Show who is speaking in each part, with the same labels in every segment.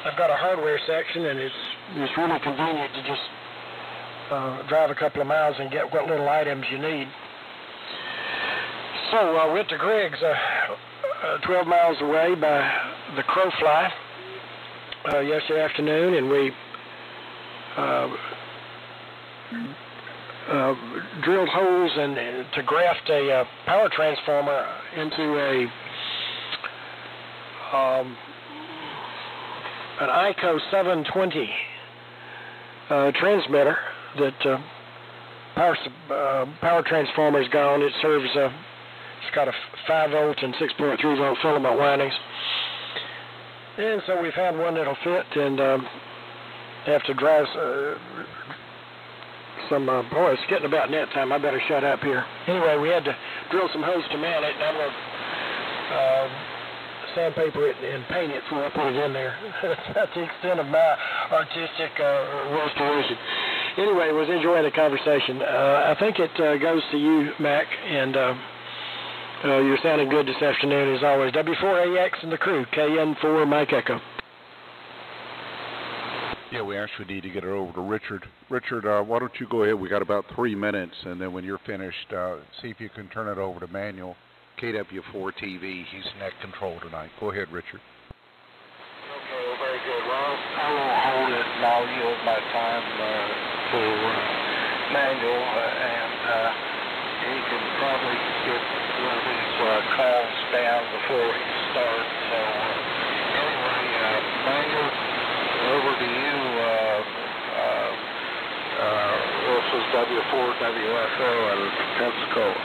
Speaker 1: I've got a hardware section, and it's really convenient to just drive a couple of miles and get what little items you need. So I went to Greg's 12 miles away by the Crowfly yesterday afternoon, and we drilled holes to graft a power transformer into an ICO 720 transmitter that power transformer's gone. It serves it's got a 5 volt and 6.3 volt filament windings, and so we found one that'll fit, and have to drive some boy, it's getting about net time. I better shut up here. Anyway, we had to drill some holes to mount it, and I'm gonna sandpaper it and paint it before I put it in there. That's about the extent of my artistic restoration. Anyway, was enjoying the conversation. I think it goes to you, Mac, and you're sounding good this afternoon as always. W4AX and the crew, KN4 Mike Echo.
Speaker 2: Yeah, we actually need to get it over to Richard. Richard, why don't you go ahead? We got about 3 minutes, and then when you're finished, see if you can turn it over to Manuel, KW4 TV. He's net control tonight. Go ahead, Richard.
Speaker 3: Okay, well, very good. Well, I will hold it, and I'll yield my time to Manuel, and he can probably get one of these calls down before he starts. So anyway, Manuel, over to you. This is W4WFO out of Pensacola.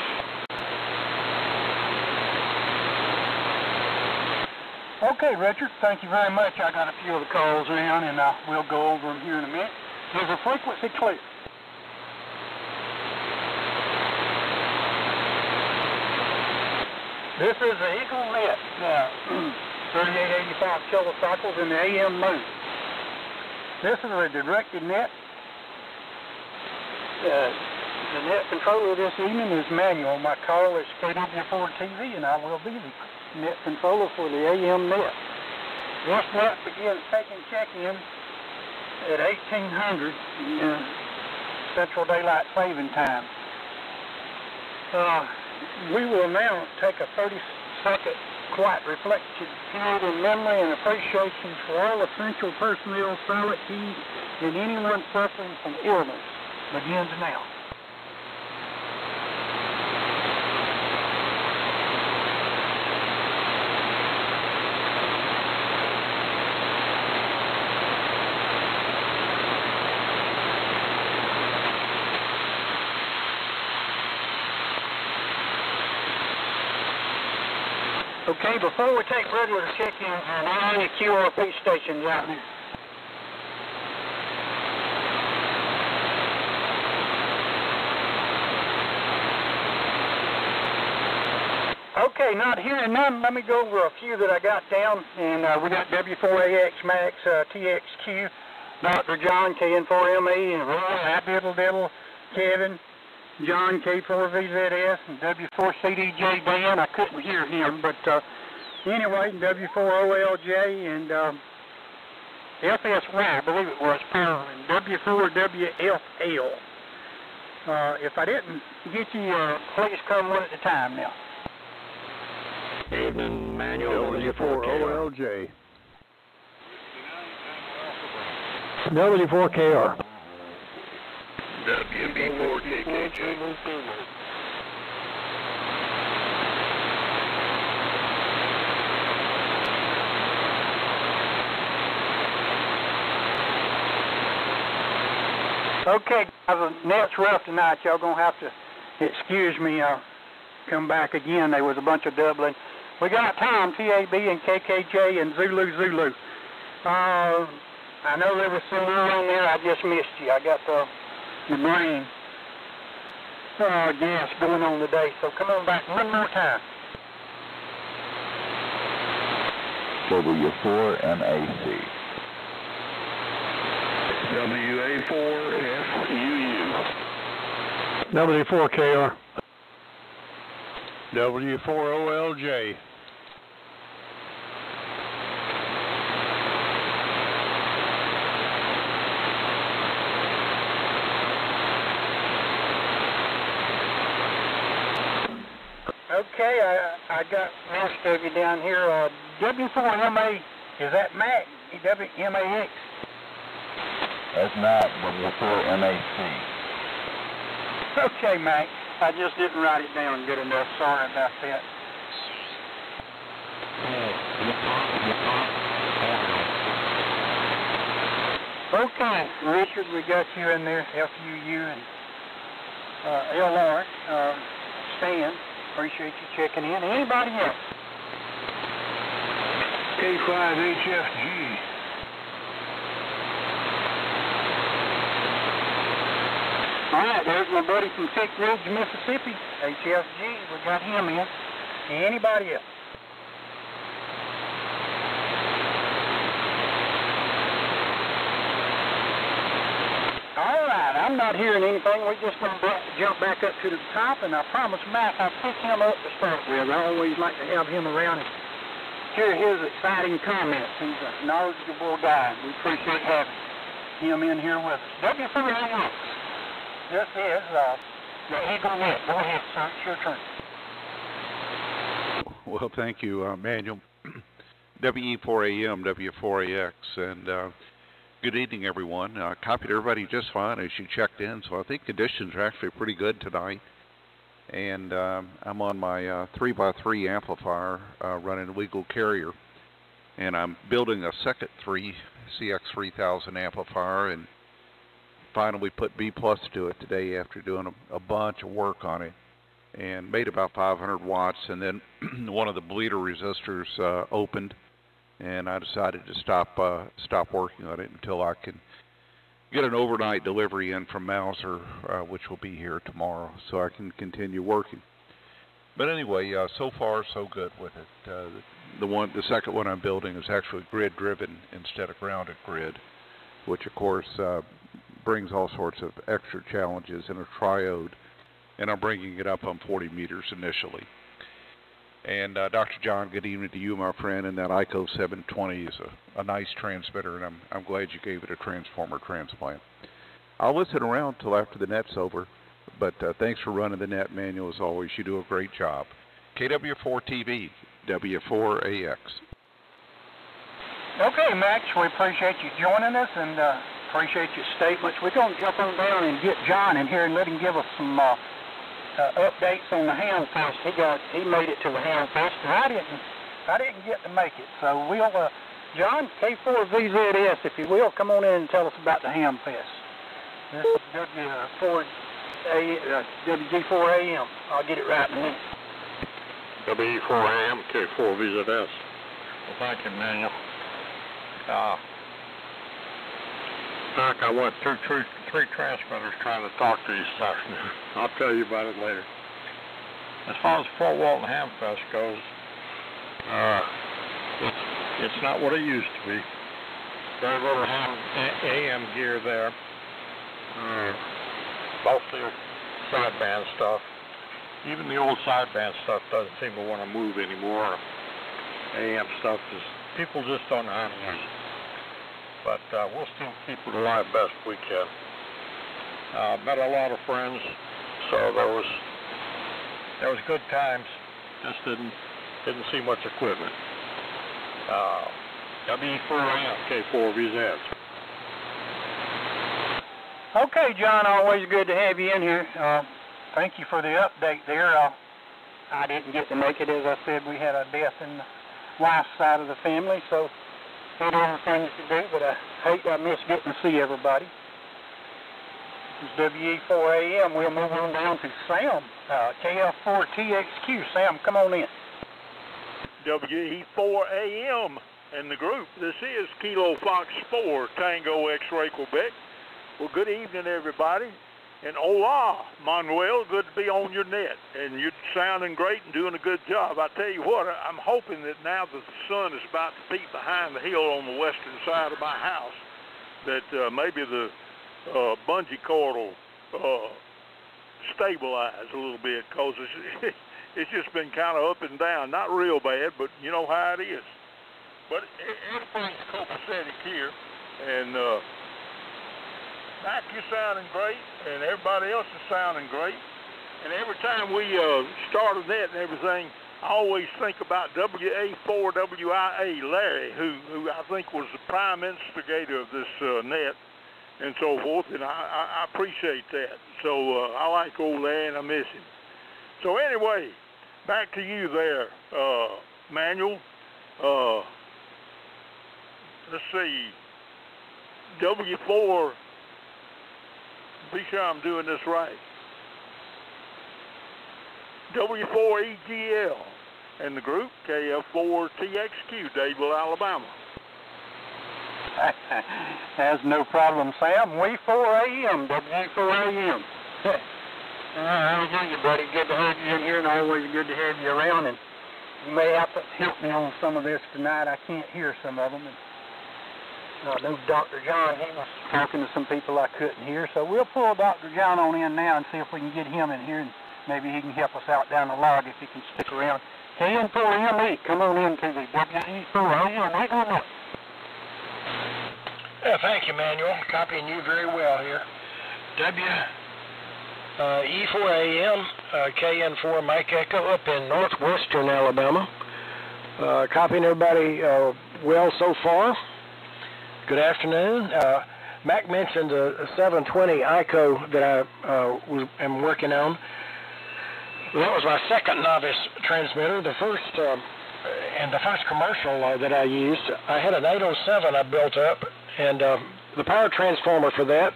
Speaker 4: Okay, Richard, thank you very much. I got a few of the calls around, and we'll go over them here in a minute. Is the frequency clear? This is the Eagle Net now, 3885 kilocycles in the AM mode. This is a directed net. The net controller this evening is Manuel. My call is KW4 TV, and I will be the net controller for the AM net. This net begins taking check-in at 1800 Central Daylight Saving Time. We will now take a 30-second quiet reflection period in memory and appreciation for all essential personnel, silent keys, and anyone suffering from illness. Begins now. Okay, before we take regular check-ins, are there any QRP stations out there? Okay, not hearing none. Let me go over a few that I got down. And we got W4AX Max, TXQ, Dr. John, KN4ME, and Roy, Diddle Diddle, Kevin, John, K4VZS, and W4CDJ Dan. I couldn't hear him, but anyway, W4OLJ, and FSY, I believe it was, and W4WFL. If I didn't get you, please come one at a time now.
Speaker 3: Evening, Manuel.
Speaker 2: W4OLJ.
Speaker 1: W4KR.
Speaker 3: WB4KKJ.
Speaker 4: Okay, guys, the net's rough tonight. Y'all gonna have to excuse me. I'll come back again. There was a bunch of doubling. We got Tom, TAB, and KKJ, and Zulu. I know there was some more on there. I just missed you. I got the brain gas going on today. So come on back one more time.
Speaker 3: W4MAC. WA4FUU.
Speaker 1: W4KR.
Speaker 2: W4OLJ.
Speaker 4: Okay, I got most of you down here. W4MA, is that Mac? WMAX?
Speaker 3: That's not W4MAC.
Speaker 4: Okay, Mac. I just didn't write it down good enough. Sorry about that. Okay, Richard, we got you in there, FUU and LR. Stan, appreciate you checking in. Anybody else?
Speaker 3: K5HFG.
Speaker 4: All right, there's my buddy from Tick Ridge, Mississippi, HFG. We got him in. Anybody else? All right, I'm not hearing anything. We're just going to jump back up to the top, and I promise Mac I'll pick him up to start with. I always like to have him around and hear his exciting comments. He's a knowledgeable guy. We appreciate having him in here with us. W4MA. This is the Eagle Net. Go ahead, sir. It's your turn.
Speaker 2: Well, thank you, Manuel. WE4AM, W4AX, and good evening, everyone. Copied everybody just fine as you checked in, so I think conditions are actually pretty good tonight. And I'm on my 3x3 amplifier running a Eagle Carrier, and I'm building a second CX3000 amplifier, and finally put B+ to it today after doing a bunch of work on it, and made about 500 watts. And then one of the bleeder resistors opened, and I decided to stop working on it until I can get an overnight delivery in from Mauser, which will be here tomorrow, so I can continue working. But anyway, so far so good with it. The second one I'm building is actually grid driven instead of grounded grid, which of course brings all sorts of extra challenges in a triode, and I'm bringing it up on 40 meters initially. And Dr. John, good evening to you, my friend. And that ICO 720 is a nice transmitter, and I'm glad you gave it a transformer transplant. I'll listen around till after the net's over, but thanks for running the net, Manuel, as always. You do a great job. KW4TV, W4AX.
Speaker 4: Okay, Max, we appreciate you joining us and appreciate your statements. We're going to jump on down and get John in here and let him give us some updates on the Ham Fest. He made it to the Ham Fest, and I didn't get to make it. So we'll, John, K4VZS, if you will, come on in and tell us about the Ham Fest. This is WG4AM. I'll get it right in a minute.
Speaker 3: WE4AM, K4VZS. Well, thank you, Manuel. Doc, I went through three transmitters trying to talk to you this afternoon. I'll tell you about it later. As far as Fort Walton Hamfest goes, it's not what it used to be. Very little AM gear there. Mostly sideband stuff. Even the old sideband stuff doesn't seem to want to move anymore. AM stuff is, people just don't know how to use it. But we'll still keep it alive best we can. Met a lot of friends, so there was good times. Just didn't see much equipment. WE4AM, K4VZ.
Speaker 4: Okay, John, always good to have you in here. Thank you for the update there. I didn't get to make it. As I said, we had a death in the wife's side of the family, so did everything to do, but I miss getting to see everybody. This is WE4AM. We'll move on down to Sam, KF4TXQ. Sam, come on in.
Speaker 5: WE4AM and the group. This is Kilo Fox 4, Tango X-Ray Quebec. Well, good evening, everybody. And hola, Manuel, good to be on your net. And you're sounding great and doing a good job. I tell you what, I'm hoping that now that the sun is about to peek behind the hill on the western side of my house, that maybe the bungee cord will stabilize a little bit, because it's just been kind of up and down. Not real bad, but you know how it is. But everything's copacetic here, and Mac, you're sounding great, and everybody else is sounding great. And every time we start a net and everything, I always think about WA4WIA, Larry, who I think was the prime instigator of this net and so forth, and I appreciate that. So I like old Larry, and I miss him. So anyway, back to you there, Manuel. Let's see, W4, be sure I'm doing this right. W4EGL, and the group KF4TXQ, Dadeville, Alabama.
Speaker 4: That's no problem, Sam. We 4AM, W4AM. How are you, buddy? Good to have you in here, and always good to have you around. And you may have to help me on some of this tonight. I can't hear some of them. And I know Dr. John, he was talking to some people I couldn't hear. So we'll pull Dr. John on in now and see if we can get him in here. And maybe he can help us out down the log if he can stick around. KN4ME, come on in to the WE4AM.
Speaker 1: Yeah, thank you, Manuel. Copying you very well here. E4AM, KN4 Mike Echo up in northwestern Alabama. Copying everybody well so far. Good afternoon. Mac mentioned a 720 ICO that I am working on. That was my second novice transmitter. The first and the first commercial that I used, I had an 807 I built up, and the power transformer for that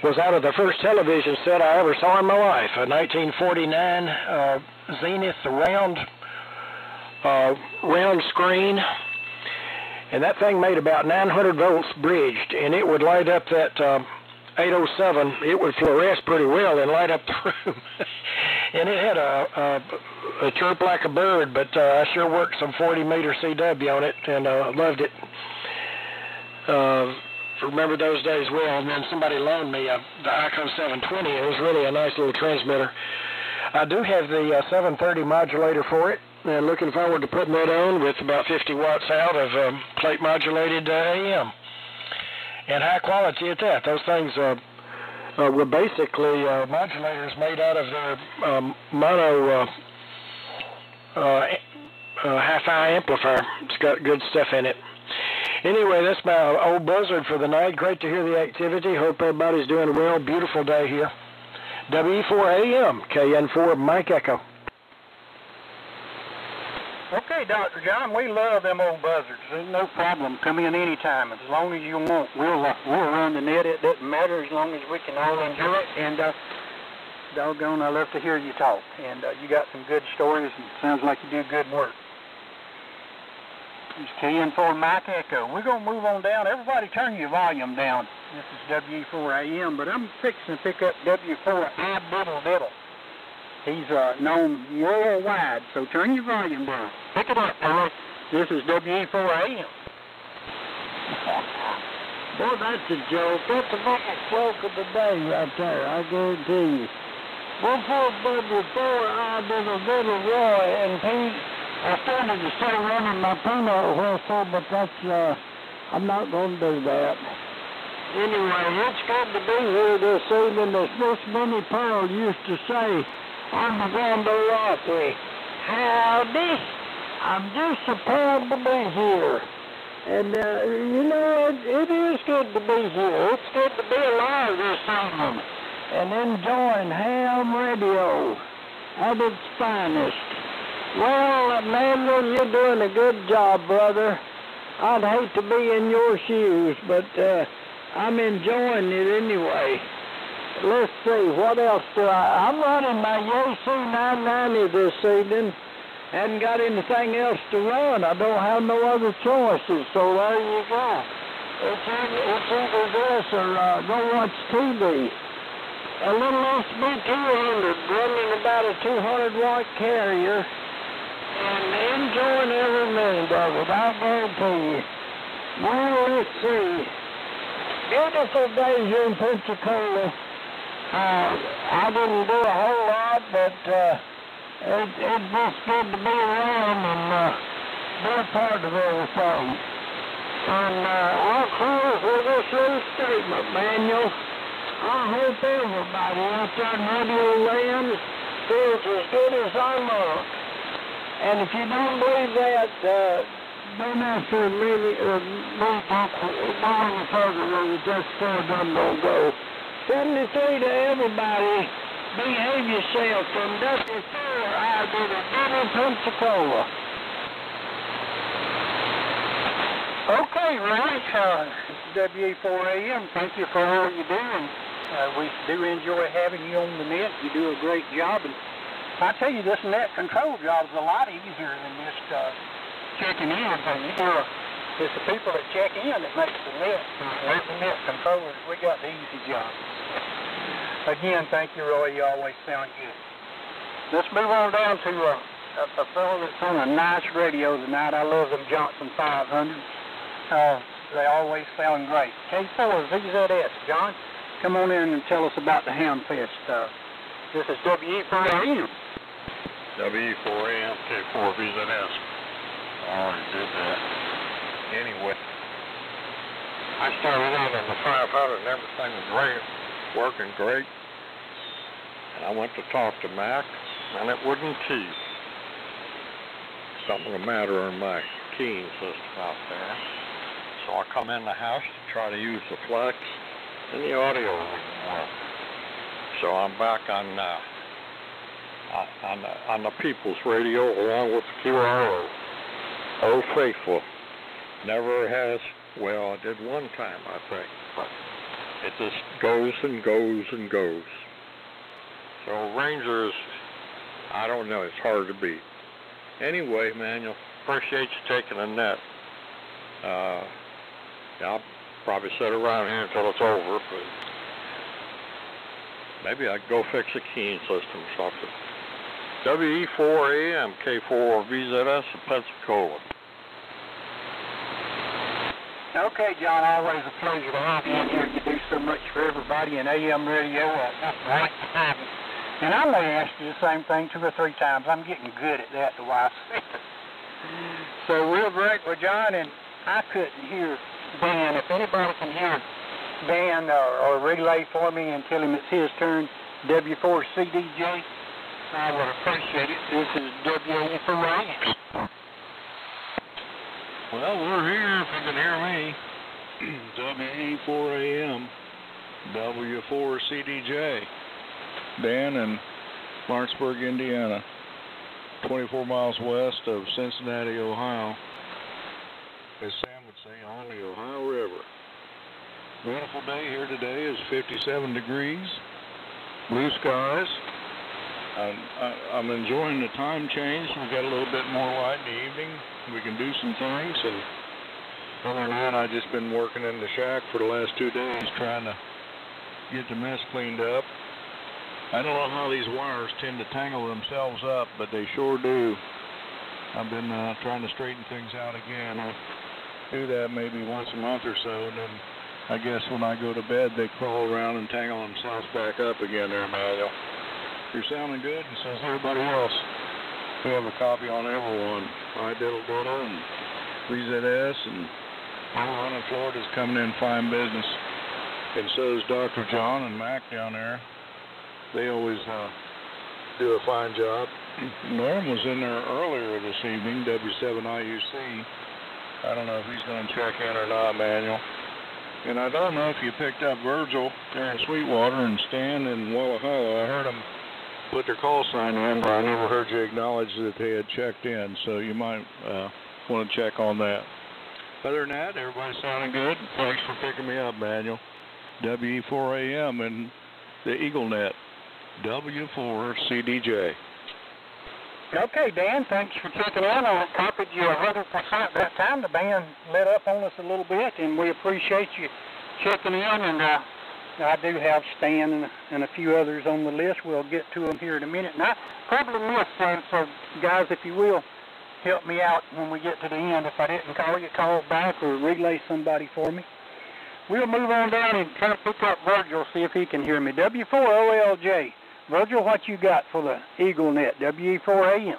Speaker 1: was out of the first television set I ever saw in my life, a 1949 Zenith round screen, and that thing made about 900 volts bridged, and it would light up that 807. It would fluoresce pretty well and light up the room. And it had a chirp like a bird, but I sure worked some 40-meter CW on it and loved it. Remember those days well. And then somebody loaned me the ICO 720. It was really a nice little transmitter. I do have the 730 modulator for it, and looking forward to putting that on with about 50 watts out of plate modulated AM. And high quality at that. Those things were basically modulators made out of their mono hi-fi amplifier. It's got good stuff in it. Anyway, that's my old buzzard for the night. Great to hear the activity. Hope everybody's doing well. Beautiful day here. WE4AM, KN4 Mike Echo.
Speaker 4: Okay, Dr. John, we love them old buzzards. There's no problem. Come in any time. As long as you want, we'll run the net. It doesn't matter as long as we can all enjoy it. And doggone, I love to hear you talk. And you got some good stories, and it sounds like you do good work. It's KN4 Mike Echo. We're going to move on down. Everybody turn your volume down. This is WE4AM, but I'm fixing to pick up W4 Diddle. He's known worldwide, so turn your volume down. Pick it up, Billy. This is WE4AM.
Speaker 6: Boy, that's a joke. That's the biggest joke of the day right there, I guarantee you. Before W4, I did a little Roy and Pete. I started to start running my peanut whistle, but that's, I'm not going to do that. Anyway, it's good to be here this evening. As Miss Minnie Pearl used to say on the Gondolati, howdy, I'm just so proud to be here. And, you know, it is good to be here. It's good to be alive this evening and enjoying ham radio at its finest. Well, Manuel, you're doing a good job, brother. I'd hate to be in your shoes, but I'm enjoying it anyway. Let's see, what else do I'm running my YC 990 this evening. Hadn't got anything else to run. I don't have no other choices, so there you go. It's either this or go watch TV. A little SB200 running about a 200-watt carrier. And enjoying every minute of it, I guarantee you. Well, let's see. Beautiful day here in Pensacola. I didn't do a whole lot, but it's just good to be around and be a part of everything. And I'll close with this little statement, Manuel. I hope everybody out there in Radio Land feels as good as I look. And if you don't believe that, don't answer me any further than you just said I'm going to go. 73 to everybody. Behave yourself. From W4, I did a little Pensacola.
Speaker 4: Okay, right. WE4AM, thank you for all you do. And we do enjoy having you on the net. You do a great job. And I tell you, this net control job is a lot easier than just checking in. It's the people that check in that makes the net. We're the net controllers. We got the easy job. Again, thank you, Roy. You always sound good. Let's move on down to a fellow that's on a nice radio tonight. I love them Johnson 500s. They always sound great. K4 VZS. John, come on in and tell us about the Hamfest. This is WE4AM.
Speaker 7: WE4AM, K4 VZS. Already did that. Anyway, I started out in the 500 and everything was great, working great. And I went to talk to Mac, and it wouldn't key. Something the matter in my keying system out there. So I come in the house to try to use the flex, and the audio wouldn't work. So I'm back on the People's Radio along with the QRO. Oh, faithful. Never has, well, I did one time, I think, but it just goes and goes and goes. So Rangers, I don't know, it's hard to beat. Anyway, man, appreciate you taking a net. I'll probably sit around here until it's over, but maybe I can go fix a keying system or something. WE4AM, K4 VZS in Pensacola.
Speaker 4: Okay, John, always a pleasure to have you in here. You do so much for everybody in AM radio. Right behind me. And I may ask you the same thing 2 or 3 times. I'm getting good at that, the wife. So real great with John, and I couldn't hear Dan. If anybody can hear Dan or relay for me and tell him it's his turn, W4CDJ, I would appreciate it. This is WE4AM.
Speaker 7: Well, we're here if you can hear me.
Speaker 2: WE4AM, W4CDJ. Dan in Lawrenceburg, Indiana, 24 miles west of Cincinnati, Ohio. As Sam would say, on the Ohio River. Beautiful day here today is 57 degrees, blue skies. I'm enjoying the time change. We've got a little bit more light in the evening. We can do some things. And other than that, I've just been working in the shack for the last 2 days trying to get the mess cleaned up. I don't know how these wires tend to tangle themselves up, but they sure do. I've been trying to straighten things out again. I do that maybe once a month or so, and then I guess when I go to bed, they crawl around and tangle themselves back up again there, Manuel. You're sounding good, and so is everybody else. We have a copy on everyone. Diddle and VZS, and everyone in Florida's coming in fine business. And so is Dr. John and Mac down there. They always do a fine job. Norm was in there earlier this evening, W7IUC. I don't know if he's going to check in or not, Manuel. And I don't know if you picked up Virgil there in Sweetwater and Stan in Walla Halla. I heard them put their call sign in, but I never heard you acknowledge that they had checked in, so you might want to check on that. Other than that, everybody's sounding good. Thanks for picking me up, Manuel. WE4AM and the EagleNet. W4CDJ.
Speaker 4: Okay, Dan, thanks for checking in. I copied you 100% that time. The band let up on us a little bit, and we appreciate you checking in. And I do have Stan and a few others on the list. We'll get to them here in a minute. And I probably missed some, so guys, if you will, help me out when we get to the end. If I didn't call you, call back or relay somebody for me. We'll move on down and try to pick up Virgil, see if he can hear me. W4OLJ. Virgil, what you got for the EagleNet, WE4AM?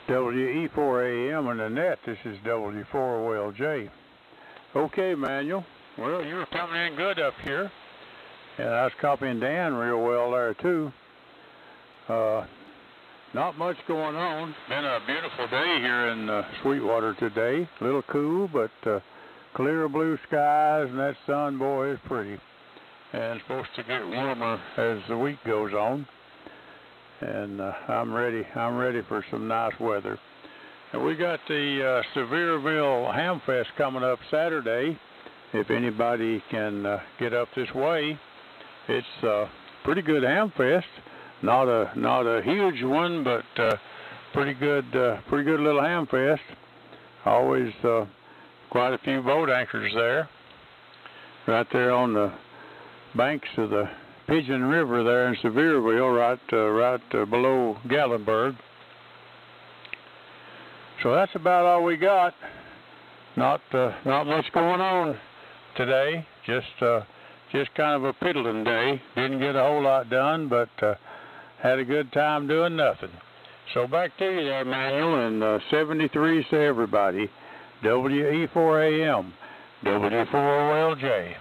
Speaker 8: WE4AM on the net, this is W4OLJ. Okay, Manuel, Well, you were coming in good up here. And I was copying Dan real well there, too. Not much going on. Been a beautiful day here in Sweetwater today. A little cool, but clear blue skies, and that sun, boy, is pretty. And it's supposed to get warmer as the week goes on. And I'm ready for some nice weather. And we got the Sevierville Hamfest coming up Saturday. If anybody can get up this way, it's a pretty good Hamfest. Not a huge one, but pretty good little Hamfest. Always quite a few boat anchors there. Right there on the banks of the Pigeon River there in Sevierville, right below Gatlinburg. So that's about all we got. Not much going on today. Just kind of a piddling day. Didn't get a whole lot done, but had a good time doing nothing. So back to you there, Manuel, and 73 to everybody. WE4AM, W4OLJ.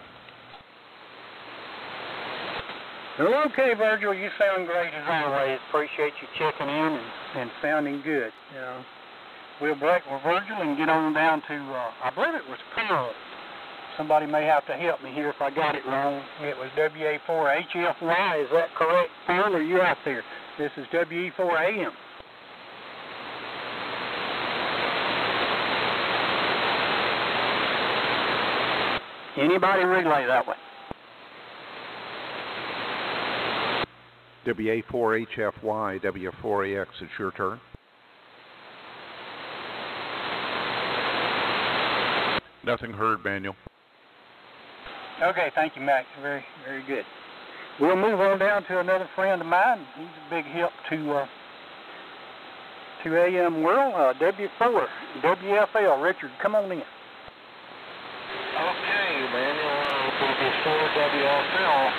Speaker 4: Okay, Virgil, you sound great as always. Appreciate you checking in and sounding good. You know, we'll break with Virgil and get on down to, I believe it was Pearl. Somebody may have to help me here if I got it wrong. It was WA4HFY. Is that correct, Pearl? Are you out there? This is WE4AM. Anybody relay that one?
Speaker 2: WA4HFY, W4AX, it's your turn. Nothing heard, Manuel.
Speaker 4: Okay, thank you, Max. Very, very good. We'll move on down to another friend of mine. He's a big help to AM World, W4, WFL. Richard, come on in.
Speaker 3: Okay, Manuel, W4, WFL.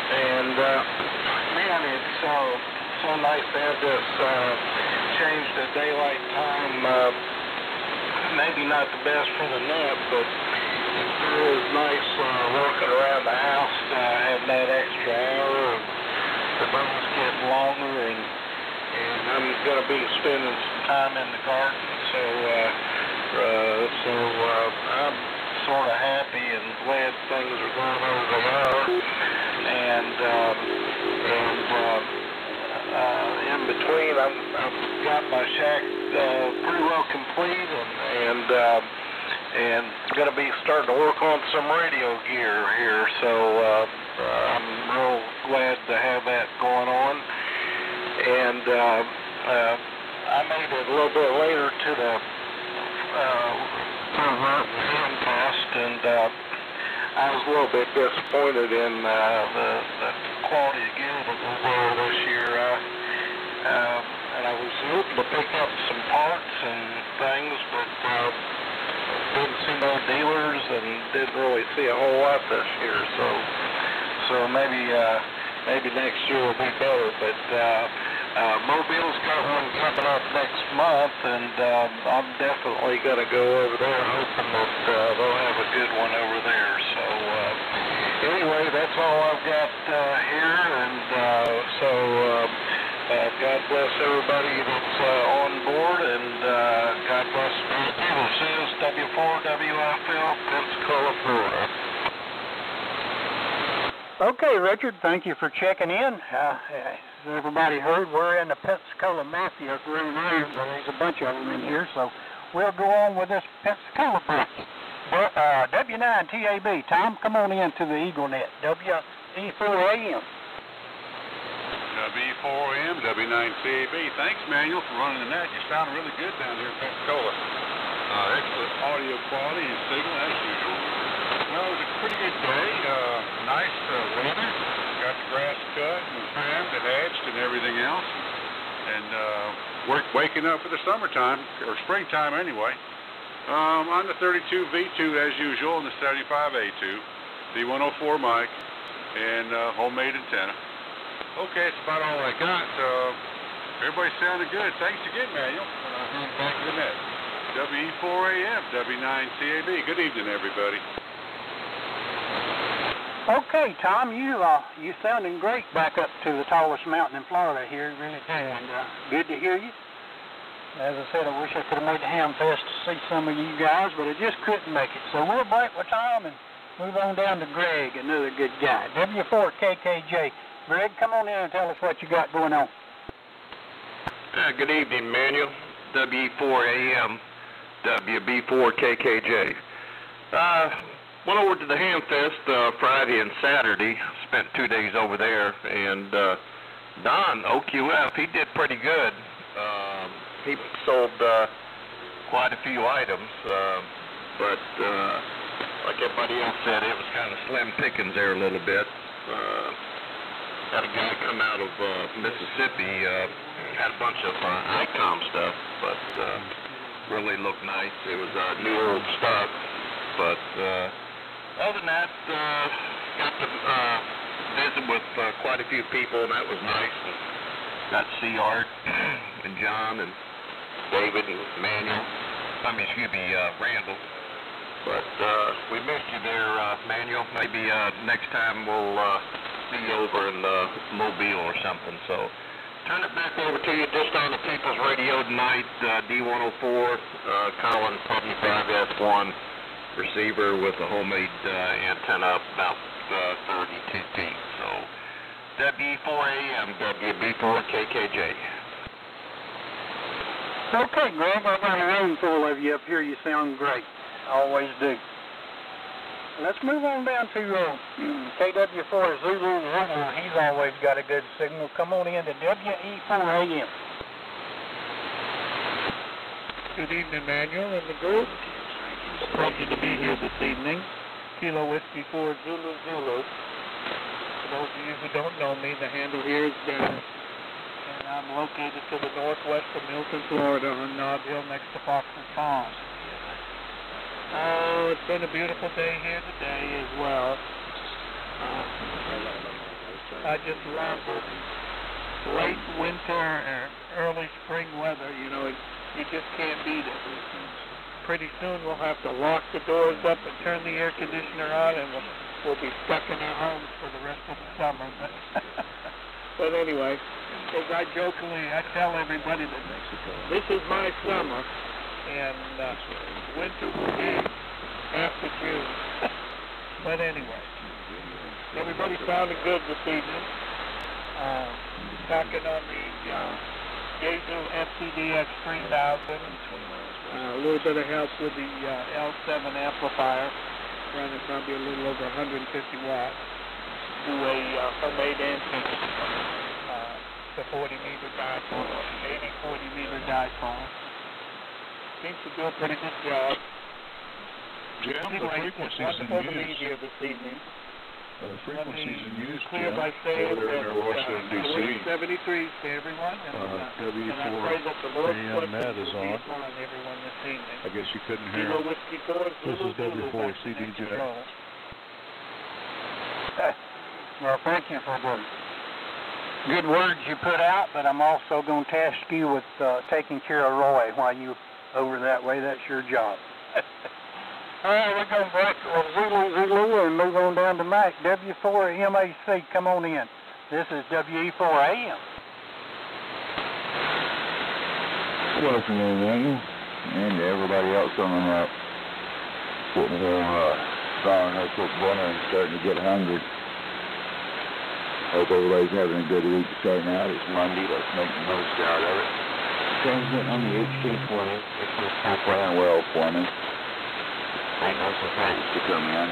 Speaker 3: And, man, it's so nice to have this change to daylight time. Maybe not the best for the net, but it was nice working around the house, having that extra hour. The boats getting longer, and I'm going to be spending some time in the garden, so I'm sort of happy and glad things are going over there. And in between, I've got my shack pretty well complete, and going to be starting to work on some radio gear here. So I'm real glad to have that going on. And I made it a little bit later to the hand test, and I was a little bit disappointed in the quality of gear that was there this year. And I was able to pick up some parts and things, but didn't see no dealers and didn't really see a whole lot this year. So maybe next year will be better. But Mobile's got one coming up next month, and I'm definitely going to go over there, hoping that they'll have a good one over there. So anyway, that's all I've got here, and so God bless everybody that's on board, and God bless America. This is W4WFL, Pensacola, Florida.
Speaker 4: Okay, Richard, thank you for checking in. As everybody heard, we're in the Pensacola Mafia room here. There's a bunch of them in here, so we'll go on with this Pensacola branch. W9TAB, Tom, come on in to the EagleNet. WE4AM.
Speaker 8: W4AM, W9CAB. Thanks, Manuel, for running the net. You sound really good down here in Pensacola. Excellent audio quality and signal as usual. Well, it was a pretty good day. Nice weather. Got the grass cut and trimmed and edged and everything else. And waking up for the summertime, or springtime anyway. On the 32V2 as usual, and the 75A2. D104 mic, and homemade antenna. Okay, that's about all I got. Everybody sounded good. Thanks again, Manuel. Back to the net. WE4AM, W9CAB. Good evening, everybody.
Speaker 4: Okay, Tom, you sounding great back up to the tallest mountain in Florida here, really do, and good to hear you. As I said, I wish I could have made the Ham Fest to see some of you guys, but I just couldn't make it. So we'll break with Tom and move on down to Greg, another good guy. W4KKJ. Greg, come on in and tell us what you got going on.
Speaker 9: Good evening, Manuel. WE4AM, WB4KKJ. Went over to the Ham Fest Friday and Saturday. Spent 2 days over there, and Don OQF, he did pretty good. He sold quite a few items, but like everybody else said, it was kind of slim pickings there a little bit. Had a guy come out of Mississippi, had a bunch of ICOM stuff, but really looked nice. It was new old stuff, but other than that, got to visit with quite a few people, and that was nice. And got to see Art and John and David and Manuel. Randall. But we missed you there, Manuel. Maybe next time we'll see you over in Mobile or something. So turn it back over to you just on the People's Radio tonight, D104, Collins 75F1 receiver with a homemade antenna about 32 feet. So W4AM, WB4KKJ.
Speaker 4: Okay, Greg, I've got a room full of you up here. You sound great. Always do. Let's move on down to KW4 Zulu. He's always got a good signal. Come on in to WE4AM.
Speaker 10: Good evening, Manuel and the group. Pleasure to be here this evening. Kilo Whiskey 4 Zulu Zulu. For those of you who don't know me, the handle here is Dan. And I'm located to the northwest of Milton, Florida on Nob Hill next to Fox's Pond. Oh, it's been a beautiful day here today as well. I just love this late winter and early spring weather. You know, you just can't beat it. Pretty soon we'll have to lock the doors up and turn the air conditioner on, and we'll be stuck in our homes for the rest of the summer. But anyway, as I tell everybody that this is my summer, and winter will be after June. But anyway, everybody sounded good this evening. Talking on the Yaesu FCDX 3000. A little bit of help with the L7 amplifier, running probably a little over 150 watts, to a homemade antenna, the 40-meter dipole, 40-meter dipole. Seems to do a pretty good job.
Speaker 2: Jim, the frequencies in use.
Speaker 10: Here this evening.
Speaker 2: The frequencies in use,
Speaker 10: Jim,
Speaker 2: over there in Washington, D.C.
Speaker 10: 73 to everyone.
Speaker 2: W4AM net is on.
Speaker 10: Everyone this evening.
Speaker 2: I guess you couldn't hear it. This is W4CDJ.
Speaker 4: Well, thank you for the good words you put out, but I'm also going to task you with taking care of Roy while you over that way. That's your job. All right, we're going to break Zulu and move on down to Mike. W4MAC, come on in. This is WE4AM.
Speaker 11: Good afternoon, Daniel, and everybody else on that. Sitting here starting our cooked dinner and starting to get hungry. Hope everybody's having a good week starting out. It's Monday. Let's make the most out of it. Transmitting on the HT20. It's playing well for me. Ain't no surprise to come in.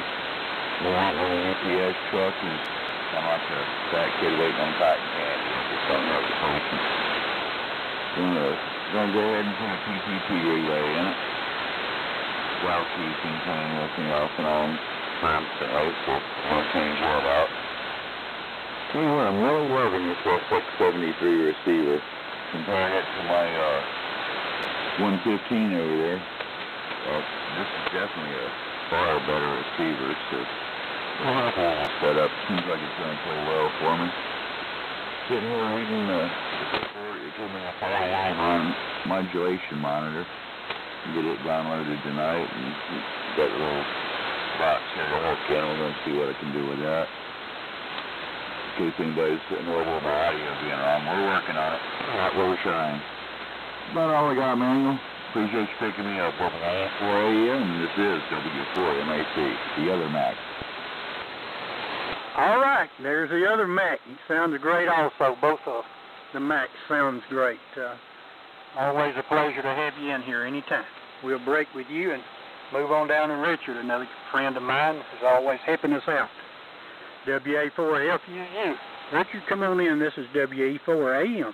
Speaker 11: They want an UPS truck and I'm like a fat kid waiting on cotton candy. Just on the other function. Gonna go ahead and put a PPP relay in it. While keeping kind of looking off and on. Time to note what I want to change that out. I'm really loving this 673 receiver. Comparing it to my 115 over there. This is definitely a far better receiver. So set up. Seems like it's going to play well for me. Sitting here reading on modulation monitor. Get it downloaded tonight and got a little box here to hook in. We're going to see what I can do with that. In case anybody's sitting over my audio being wrong. We're working on it. We're trying. About all I got, Manuel. Appreciate you picking me up over at 4 a.m. And this is W4MAC, the other Mac.
Speaker 4: All right, there's the other Mac. He sounds great also. Both of the Macs sounds great. Always a pleasure to have you in here anytime. We'll break with you and move on down to Richard, another friend of mine who's always helping us out. WA4FUU. Richard, come on in. This is WE4AM.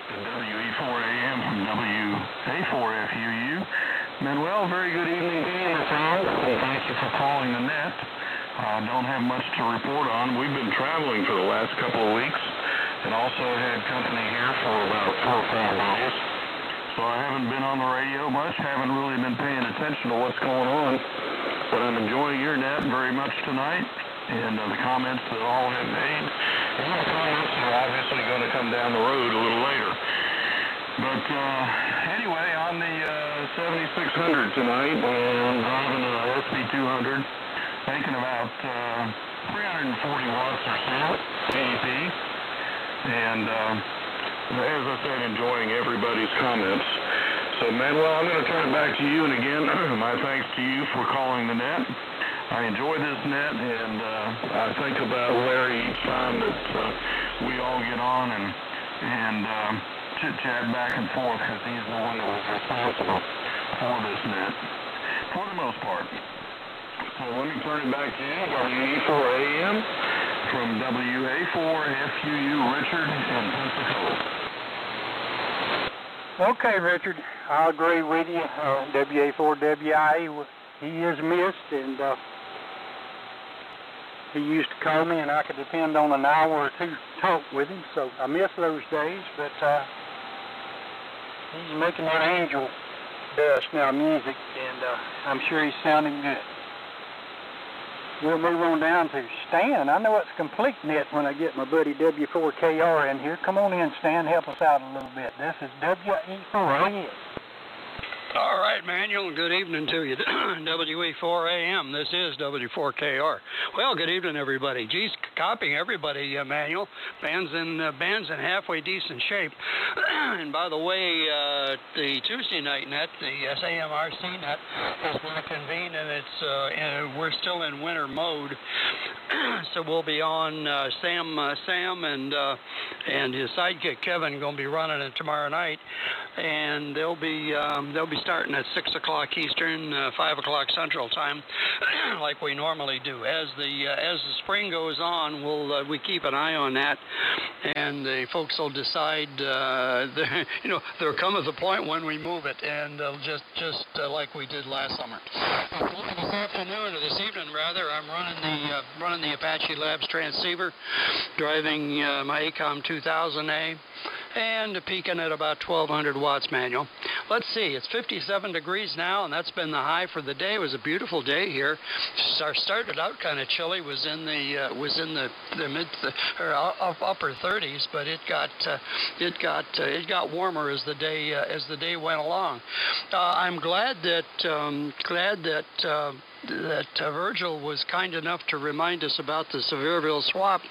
Speaker 12: WE4AM from WA4FUU. Manuel, very good evening to you, my friend, and thank you for calling the net. Don't have much to report on. We've been traveling for the last couple of weeks and also had company here for about 4 or 5 days. So I haven't been on the radio much, haven't really been paying attention to what's going on, but I'm enjoying your net very much tonight and the comments that all have made. And the comments are obviously going to come down the road a little later. But anyway, on the 7600 tonight, I'm driving an SB200, making about 340 watts or so, AP. And as I said, enjoying everybody's comments. So, Manuel, I'm going to turn it back to you. And again, my thanks to you for calling the net. I enjoy this net, and I think about Larry each time that we all get on and chit-chat back and forth, because he's the one that was responsible for this net, for the most part. So let me turn it back to you, WE4AM, from WA4FUU, Richard in Pensacola.
Speaker 4: Okay, Richard, I agree with you. WA4WIA, he is missed, and he used to call me, and I could depend on an hour or two to talk with him, so I miss those days, but he's making that angel dust now, music, and I'm sure he's sounding good. We'll move on down to Stan. I know it's complete net when I get my buddy W4KR in here. Come on in, Stan, help us out a little bit. This is WE4AM.
Speaker 13: All right, Manuel, good evening to you. WE4AM, this is W4KR. Well, good evening, everybody. Geez, copying everybody, Manuel. Band's in halfway decent shape. And by the way, the Tuesday night net, the SAMRC net, is going to convene, and it's we're still in winter mode. So we'll be on Sam and his sidekick Kevin going to be running it tomorrow night, and they'll be starting at 6 o'clock Eastern, 5 o'clock Central Time, like we normally do. As the spring goes on, we keep an eye on that, and the folks will decide. There cometh a point when we move it, and just like we did last summer. This afternoon, or this evening rather, I'm running the Apache Labs transceiver, driving my ACOM 2000A, and peaking at about 1200 watts, Manuel. Let's see, it's 57 degrees now, and that's been the high for the day. It was a beautiful day here. Started out kind of chilly, was in the upper 30s, but it got warmer as the day went along. I'm glad that Virgil was kind enough to remind us about the Sevierville swap,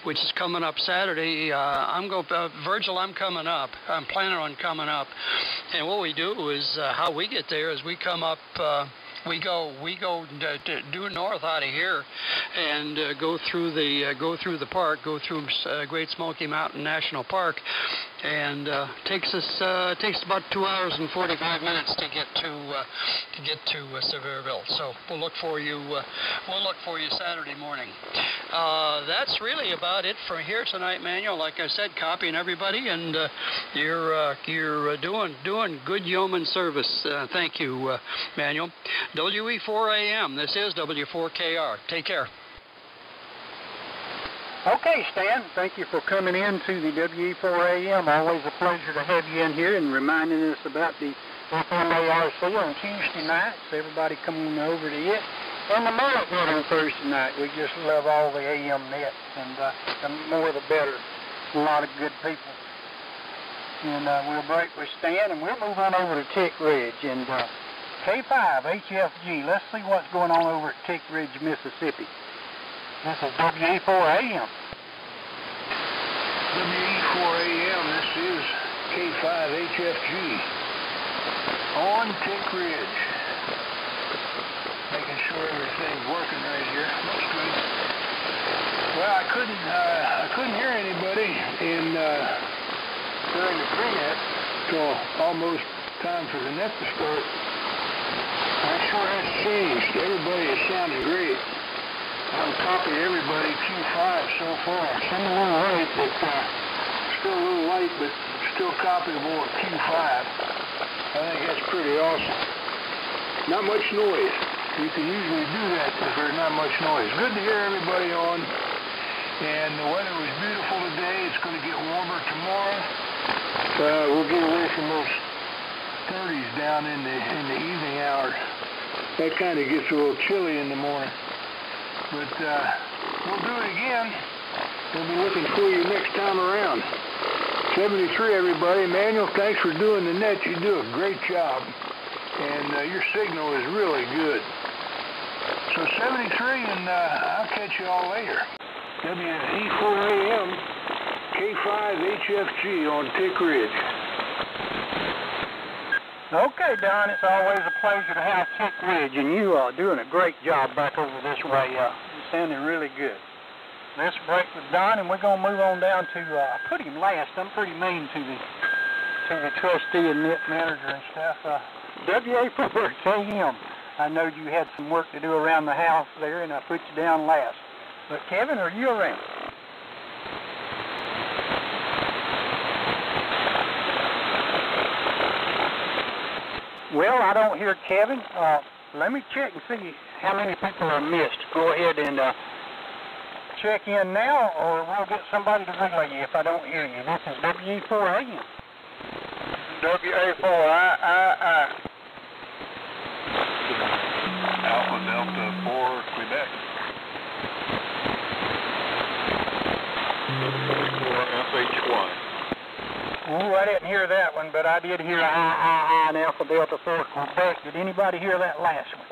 Speaker 13: which is coming up Saturday. Virgil, I'm coming up. I'm planning on coming up. And what we do is, how we get there is we come up, we go due north out of here, and go through the park, go through Great Smoky Mountain National Park, and takes about 2 hours and 45 minutes to get to Sevierville. So we'll look for you Saturday morning. That's really about it for here tonight, Manuel. Like I said, copying everybody, and you're doing good yeoman service. Thank you, Manuel. WE4AM. This is W4KR. Take care.
Speaker 4: Okay, Stan, thank you for coming in to the WE4AM. Always a pleasure to have you in here and reminding us about the FMARC on Tuesday nights. Everybody come on over to it. And the Mullet net on Thursday night. We just love all the AM nets, and the more the better. A lot of good people. And we'll break with Stan, and we'll move on over to Tick Ridge. And K5 HFG. Let's see what's going on over at Tick Ridge, Mississippi. This is WE4AM.
Speaker 1: WE4AM, this is K5 HFG on Tick Ridge. Making sure everything's working right here. Looks good. Well, I couldn't hear anybody during the pre-net till almost time for the net to start. That sure has changed. Everybody is sounding great. I've copied everybody Q5 so far. Some a little late, but still a little late, but still copyable at Q5. I think that's pretty awesome. Not much noise. You can usually do that if there's not much noise. Good to hear everybody on. And the weather was beautiful today. It's going to get warmer tomorrow. We'll get away from those 30s down in the evening hours. That kind of gets a little chilly in the morning. But we'll do it again. We'll be looking for you next time around. 73, everybody. Manuel, thanks for doing the net. You do a great job. And your signal is really good. So 73, and I'll catch you all later. WE4AM, K5 HFG on Tick Ridge.
Speaker 4: Okay, Don, it's always a pleasure to have Tick Ridge, and you are doing a great job back over this way. You're sounding really good. Let's break with Don, and we're going to move on down to, I put him last. I'm pretty mean to the trustee and net manager and stuff. WA4AM. I know you had some work to do around the house there, and I put you down last. But Kevin, are you around? Well, I don't hear Kevin. Let me check and see how many people are missed. Go ahead and check in now, or we'll get somebody to relay you if I don't hear you. This is WE4AM.
Speaker 5: WA4I. Alpha Delta 4, Quebec. 4FH1.
Speaker 4: Oh, I didn't hear that one, but I did hear I and Alpha Delta 4 Quebec. Did anybody hear that last one?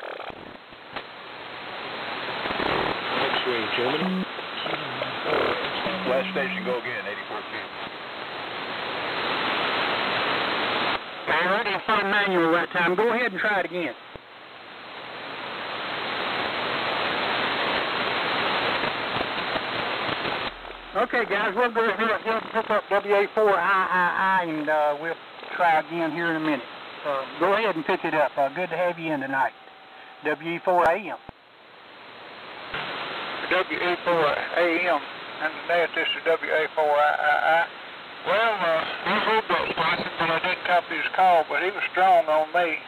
Speaker 1: X-ray, Germany.
Speaker 5: Last station, go again, 84Q.
Speaker 4: I didn't find manual that time. Go ahead and try it again. Okay, guys, we'll go ahead and pick up WA4I, and we'll try again here in a minute. Go ahead and pick it up. Good to have you in tonight. WE4AM.
Speaker 5: WA4AM, and net, this is WA4I. Well, I heard that splicing, but I didn't copy his call, but he was strong on me.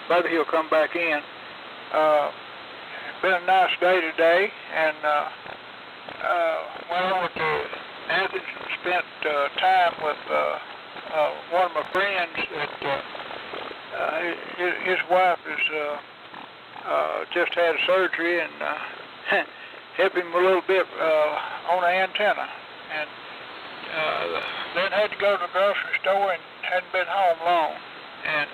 Speaker 5: Maybe he'll come back in. It's been a nice day today, and went over to Athens and spent time with one of my friends that his wife has just had surgery, and helped him a little bit on the antenna. And then had to go to the grocery store and hadn't been home long. And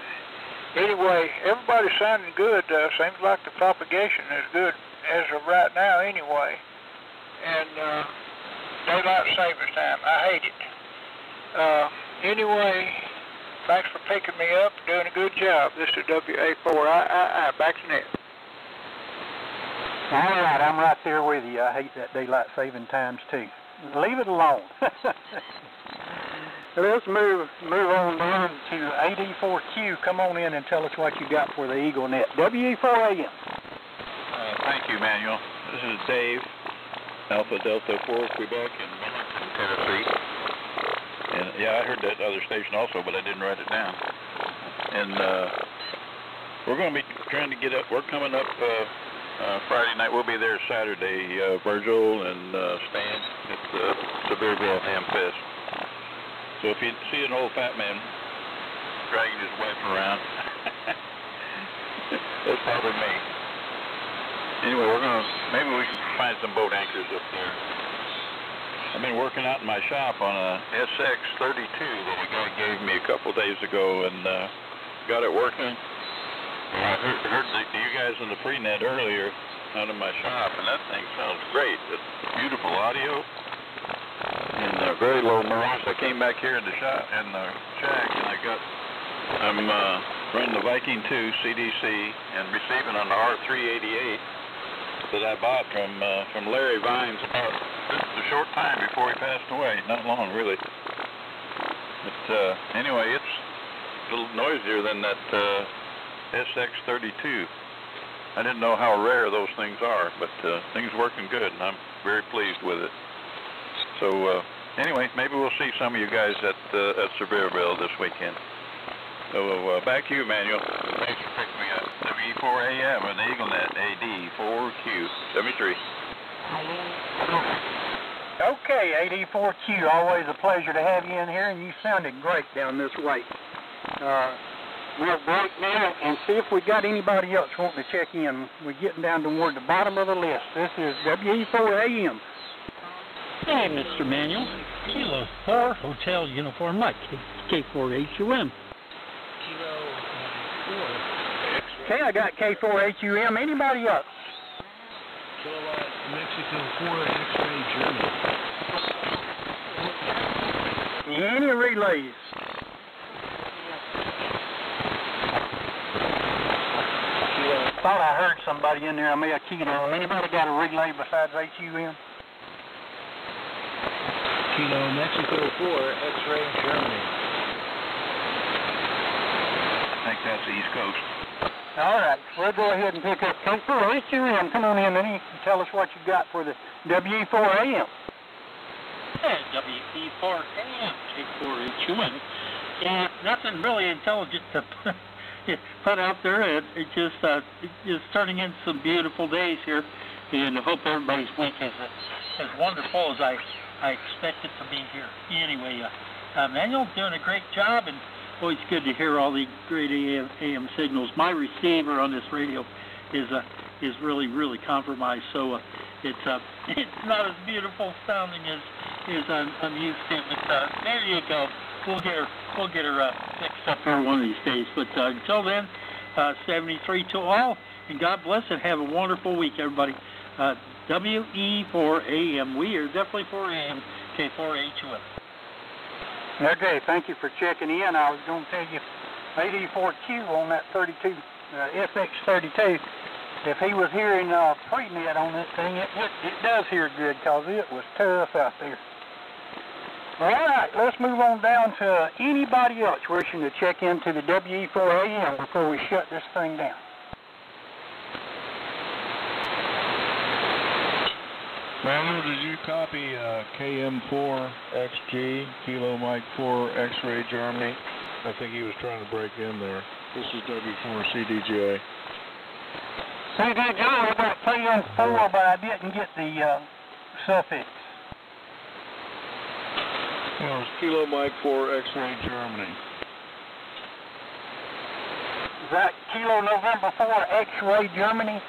Speaker 5: anyway, everybody's sounding good. Seems like the propagation is good as of right now anyway. And daylight savings time, I hate it. Anyway, thanks for picking me up, doing a good job. This is WA4I, back to net.
Speaker 4: All right, I'm right there with you. I hate that daylight saving times too. Leave it alone. Let's move on down to AD4Q. Come on in and tell us what you got for the Eagle Net. WE4AM.
Speaker 14: Thank you, Manuel. This is Dave, Alpha Delta 4, Quebec, in Tennessee. And yeah, I heard that other station also, but I didn't write it down. And we're going to be trying to get up. We're coming up Friday night. We'll be there Saturday. Virgil and Stan at the Sevierville Ham Fest. So if you see an old fat man dragging his wife around, that's probably me. Anyway, maybe we can find some boat anchors up there. I've been working out in my shop on a SX32 that a guy gave me a couple days ago, and got it working. I heard you guys in the pre-net earlier out of my shop, and that thing sounds great. It's beautiful audio and very low noise. I came back here in the shop, in the shack, and I'm running the Viking 2 CDC and receiving on the R388 that I bought from Larry Vines about just a short time before he passed away. Not long, really. But anyway, it's a little noisier than that SX32. I didn't know how rare those things are, but things working good, and I'm very pleased with it. So anyway, maybe we'll see some of you guys at Sevierville this weekend. So back to you, Manuel. Thanks for picking me up. W4AM and EagleNet AD4Q 73.
Speaker 4: Okay, AD4Q, always a pleasure to have you in here, and you sounded great down this way. We'll break now and see if we got anybody else wanting to check in. We're getting down toward the bottom of the list. This is WE4AM.
Speaker 15: Hey, Mr. Manuel. Kilo 4 Hotel Uniform Mike, K4HUM.
Speaker 4: Okay, I got K4HUM. Anybody else?
Speaker 16: Kilowatt Mexico 4 X-ray Germany.
Speaker 4: Any relays? Thought I heard somebody in there. I may have keyed on. Anybody got a relay besides HUM?
Speaker 16: Kilo Mexico 4 X-ray Germany.
Speaker 14: I think that's the East Coast.
Speaker 4: All right, we'll go ahead and pick up K4HUM. Come on in, and you can tell us what you got for the WE4AM.
Speaker 15: Hey, WE4AM, K4HUM. Yeah, nothing really intelligent to put out there. It's just turning in some beautiful days here, and I hope everybody's week is as wonderful as I expect it to be here. Anyway, Manuel doing a great job, and always good to hear all the great AM signals. My receiver on this radio is really compromised, so it's not as beautiful sounding as I'm used to. But there you go. We'll get her fixed up here one of these days. But until then, 73 to all, and God bless and have a wonderful week, everybody. WE4AM. We are definitely 4AM, K4HUM.
Speaker 4: Okay, thank you for checking in. I was going to tell you, AD4Q on that 32, SX32, if he was hearing pre-net on this thing, it does hear good because it was tough out there. All right, let's move on down to anybody else wishing to check into the WE4AM before we shut this thing down.
Speaker 16: Manuel, did you copy KM4XG, Kilo Mike 4 X-ray Germany? I think he was trying to break in there. This is W4CDJ.
Speaker 4: CDJ, I got KM4, but I didn't get the suffix.
Speaker 16: Well, it's Kilo Mike 4 X-ray Germany.
Speaker 4: Is that Kilo November 4 X-ray Germany?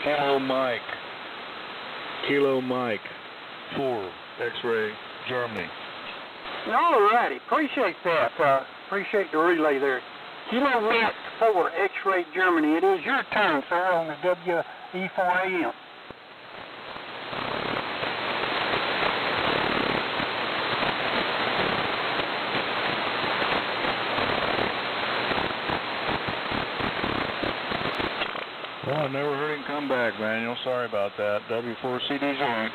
Speaker 16: Kilo Mike 4 X-ray Germany.
Speaker 4: All righty, appreciate that. Appreciate the relay there. Kilo Mike 4 X-ray Germany. It is your turn, sir, on the WE4AM.
Speaker 16: Well, I never heard him come back, Manuel. Sorry about that. W4CDJ.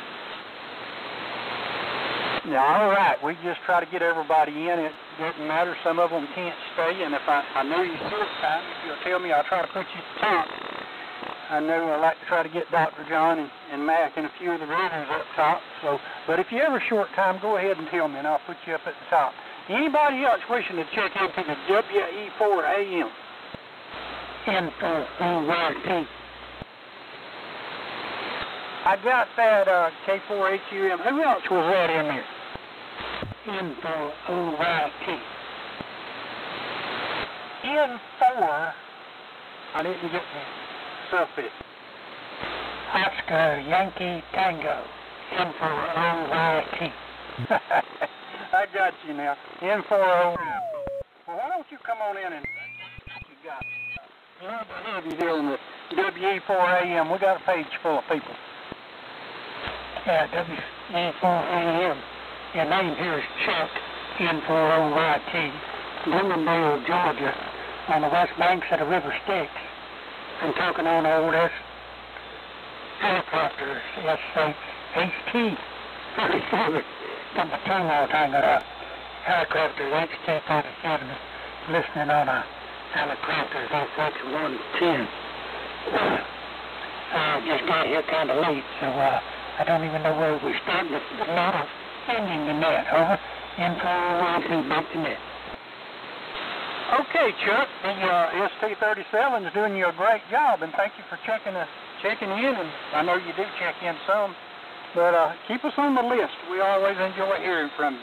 Speaker 4: Yeah, all right. We just try to get everybody in. It doesn't matter. Some of them can't stay, and if I know you're short time, if you'll tell me, I'll try to put you at the top. I know I like to try to get Dr. John and Mac and a few of the brothers up top. So, but if you ever short time, go ahead and tell me, and I'll put you up at the top. Anybody else wishing to check into the WE4AM? N4OYT. I got that K4HUM. Who else was that in there? N4OYT. N4, I didn't get the suffix. Oscar Yankee Tango. N4OYT. I got you now. N4O. Well, why don't you come on in and got? Love to have you here on the WE4AM. We got a page full of people.
Speaker 15: Yeah, WE4AM. Your name here is Chuck, N40YT, Bloomingdale, Georgia, on the west banks of the River Styx. I'm talking on old helicopters, SH-37. Got my tongue all tangled up. Helicopter HT-37, listening on a helicopter SH-110. Just got here kind of late, so I don't even know where we're starting. The net of ending the net, over. N40YT, back to net.
Speaker 4: Okay, Chuck, the ST-37 is doing you a great job, and thank you for checking in, and I know you do check in some, but keep us on the list. We always enjoy hearing from you.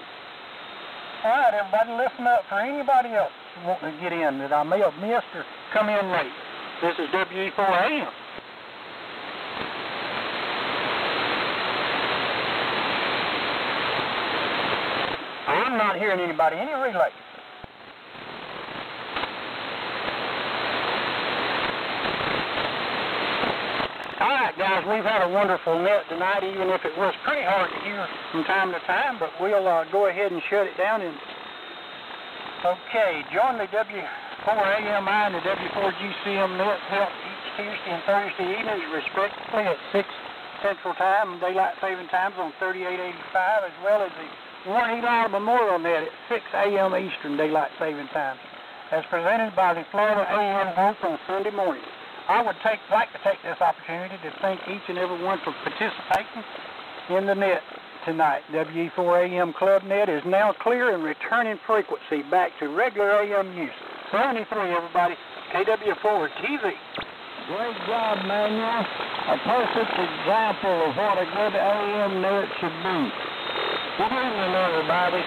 Speaker 4: All right, everybody, listen up for anybody else wanting to get in that I may have missed or come in late. This is WE4AM. I'm not hearing anybody, any relay. All right, guys, we've had a wonderful net tonight, even if it was pretty hard to hear from time to time, but we'll go ahead and shut it down. Okay, join the W4AMI and the W4GCM net help each Tuesday and Thursday evenings, respectively, at 6 Central Time, Daylight Saving Times on 3885, as well as the Warren E. Lyle Memorial Net at 6 a.m. Eastern Daylight Saving Time, as presented by the Florida AM Group on Sunday morning. I would like to take this opportunity to thank each and every one for participating in the net tonight. WE4AM Club Net is now clear and returning frequency back to regular AM use. 73, everybody. KW4 TV.
Speaker 6: Great job, Manuel. A perfect example of what a good AM net should be. Good evening, everybody.